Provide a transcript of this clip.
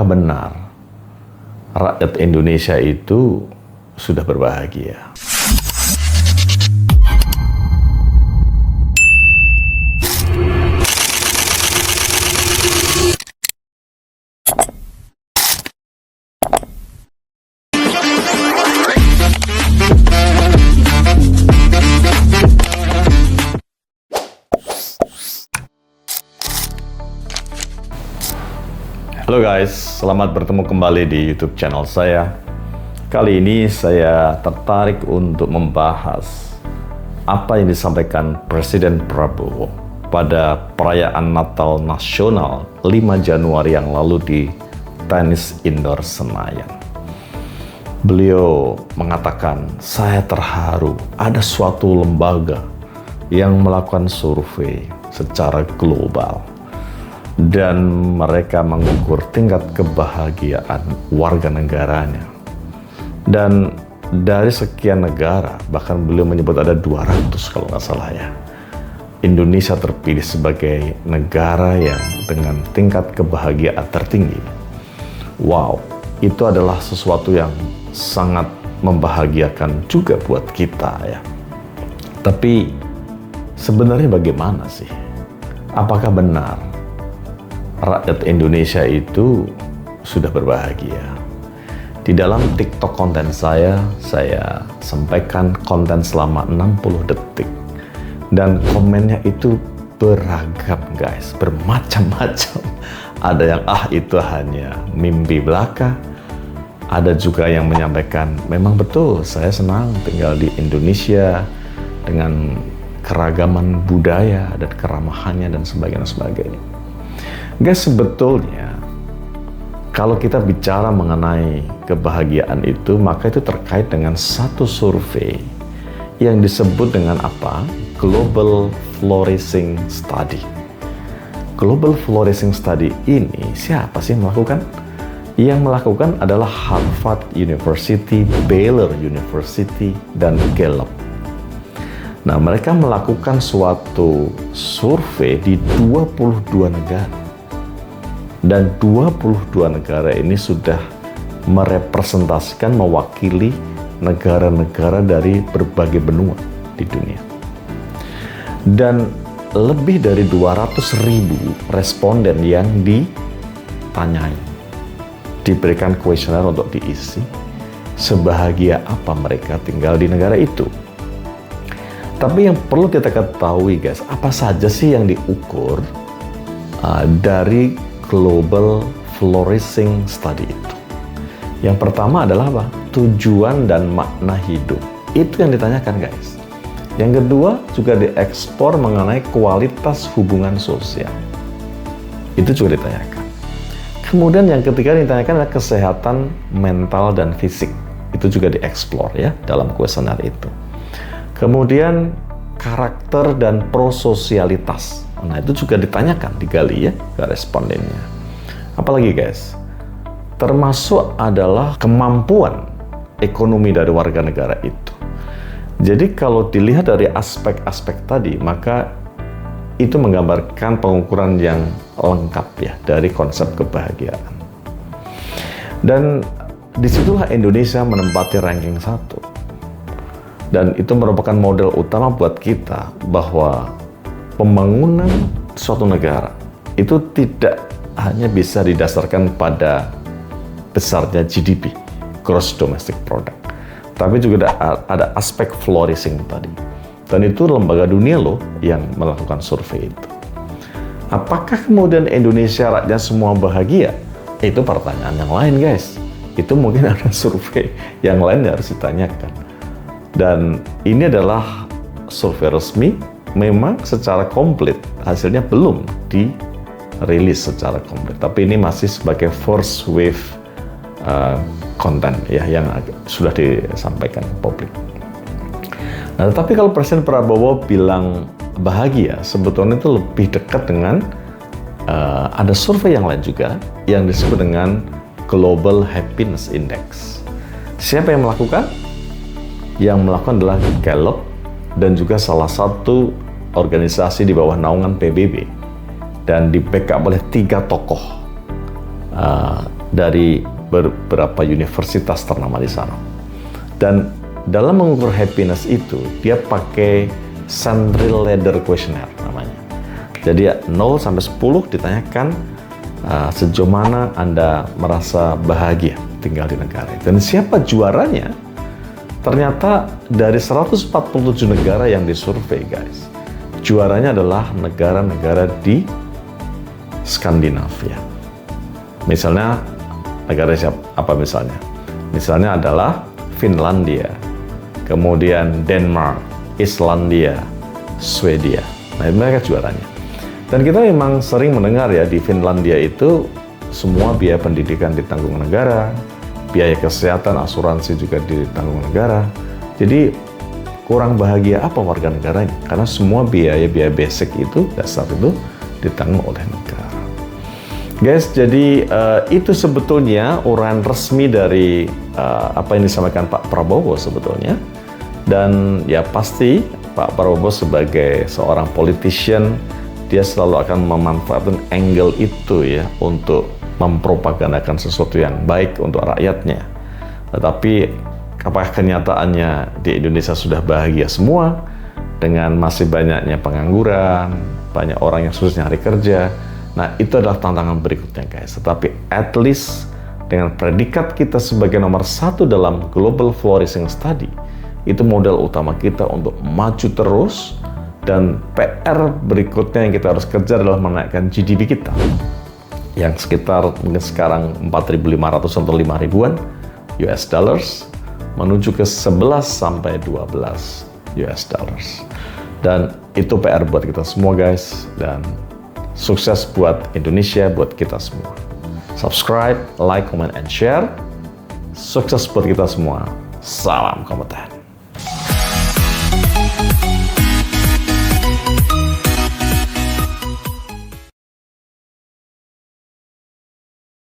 Benar, rakyat Indonesia itu sudah berbahagia. Halo guys, selamat bertemu kembali di YouTube channel saya. Kali ini saya tertarik untuk membahas apa yang disampaikan Presiden Prabowo pada perayaan Natal Nasional 5 Januari yang lalu di Tenis Indoor Senayan. Beliau mengatakan, saya terharu ada suatu lembaga yang melakukan survei secara global dan mereka mengukur tingkat kebahagiaan warga negaranya. Dan dari sekian negara, bahkan beliau menyebut ada 200 kalau nggak salah ya, Indonesia terpilih sebagai negara yang dengan tingkat kebahagiaan tertinggi. Wow, itu adalah sesuatu yang sangat membahagiakan juga buat kita ya. Tapi sebenarnya bagaimana sih? Apakah benar rakyat Indonesia itu sudah berbahagia? Di dalam TikTok konten saya sampaikan konten selama 60 detik. Dan komennya itu beragam guys, bermacam-macam. Ada yang itu hanya mimpi belaka. Ada juga yang menyampaikan, memang betul saya senang tinggal di Indonesia dengan keragaman budaya dan keramahannya dan sebagainya. Guys, sebetulnya kalau kita bicara mengenai kebahagiaan itu, maka itu terkait dengan satu survei yang disebut dengan apa? Global Flourishing Study. Global Flourishing Study ini siapa sih yang melakukan? Yang melakukan adalah Harvard University, Baylor University, dan Gallup. Nah, mereka melakukan suatu survei di 22 negara. Dan 22 negara ini sudah merepresentasikan, mewakili negara-negara dari berbagai benua di dunia. Dan lebih dari 200.000 responden yang ditanyai, diberikan kuesioner untuk diisi, sebahagia apa mereka tinggal di negara itu. Tapi yang perlu kita ketahui guys, apa saja sih yang diukur dari Global Flourishing Study itu? Yang pertama adalah apa? Tujuan dan makna hidup. Itu yang ditanyakan guys. Yang kedua juga diekspor mengenai kualitas hubungan sosial. Itu juga ditanyakan. Kemudian yang ketiga ditanyakan adalah kesehatan mental dan fisik. Itu juga dieksplor ya dalam kuesioner itu. Kemudian karakter dan prososialitas. Nah, itu juga ditanyakan, digali ya ke respondennya. Apalagi guys, termasuk adalah kemampuan ekonomi dari warga negara itu. Jadi kalau dilihat dari aspek-aspek tadi, maka itu menggambarkan pengukuran yang lengkap ya dari konsep kebahagiaan. Dan disitulah Indonesia menempati ranking 1. Dan itu merupakan model utama buat kita bahwa pembangunan suatu negara itu tidak hanya bisa didasarkan pada besarnya GDP, Gross Domestic Product, tapi juga ada aspek flourishing tadi. Dan itu lembaga dunia loh yang melakukan survei itu. Apakah kemudian Indonesia rakyatnya semua bahagia? Itu pertanyaan yang lain guys. Itu mungkin ada survei yang lain yang harus ditanyakan. Dan ini adalah survei resmi. Memang secara komplit hasilnya belum dirilis secara komplit, tapi ini masih sebagai first wave konten ya yang sudah disampaikan ke publik. Nah, tetapi kalau Presiden Prabowo bilang bahagia, sebetulnya itu lebih dekat dengan ada survei yang lain juga yang disebut dengan Global Happiness Index. Siapa yang melakukan? Yang melakukan adalah Gallup dan juga salah satu organisasi di bawah naungan PBB dan di backup oleh 3 tokoh dari beberapa universitas ternama di sana. Dan dalam mengukur happiness itu, dia pakai Sandrill Ladder Questionnaire namanya. Jadi 0 sampai 10 ditanyakan sejauh mana Anda merasa bahagia tinggal di negara itu. Dan siapa juaranya? Ternyata dari 147 negara yang disurvei, guys, juaranya adalah negara-negara di Skandinavia. Misalnya, negara apa misalnya? Misalnya adalah Finlandia, kemudian Denmark, Islandia, Swedia. Nah, mereka juaranya. Dan kita memang sering mendengar ya, di Finlandia itu semua biaya pendidikan ditanggung negara, biaya kesehatan, asuransi juga ditanggung negara. Jadi kurang bahagia apa warga negaranya? Karena semua biaya basic itu, dasar itu ditanggung oleh negara. Guys, jadi itu sebetulnya uraian resmi dari apa yang disampaikan Pak Prabowo sebetulnya. Dan ya pasti Pak Prabowo sebagai seorang politician, dia selalu akan memanfaatkan angle itu ya untuk mempropagandakan sesuatu yang baik untuk rakyatnya. Tetapi apakah kenyataannya di Indonesia sudah bahagia semua dengan masih banyaknya pengangguran, banyak orang yang susah nyari kerja? Nah, itu adalah tantangan berikutnya, guys. Tetapi at least dengan predikat kita sebagai nomor 1 dalam Global Flourishing Study, itu modal utama kita untuk maju terus. Dan PR berikutnya yang kita harus kejar adalah menaikkan GDP kita yang sekitar mungkin sekarang 4.500 atau 5.000-an US dollars menuju ke 11 sampai 12 US dollars. Dan itu PR buat kita semua, guys, dan sukses buat Indonesia, buat kita semua. Subscribe, like, comment, and share. Sukses buat kita semua. Salam kompeten.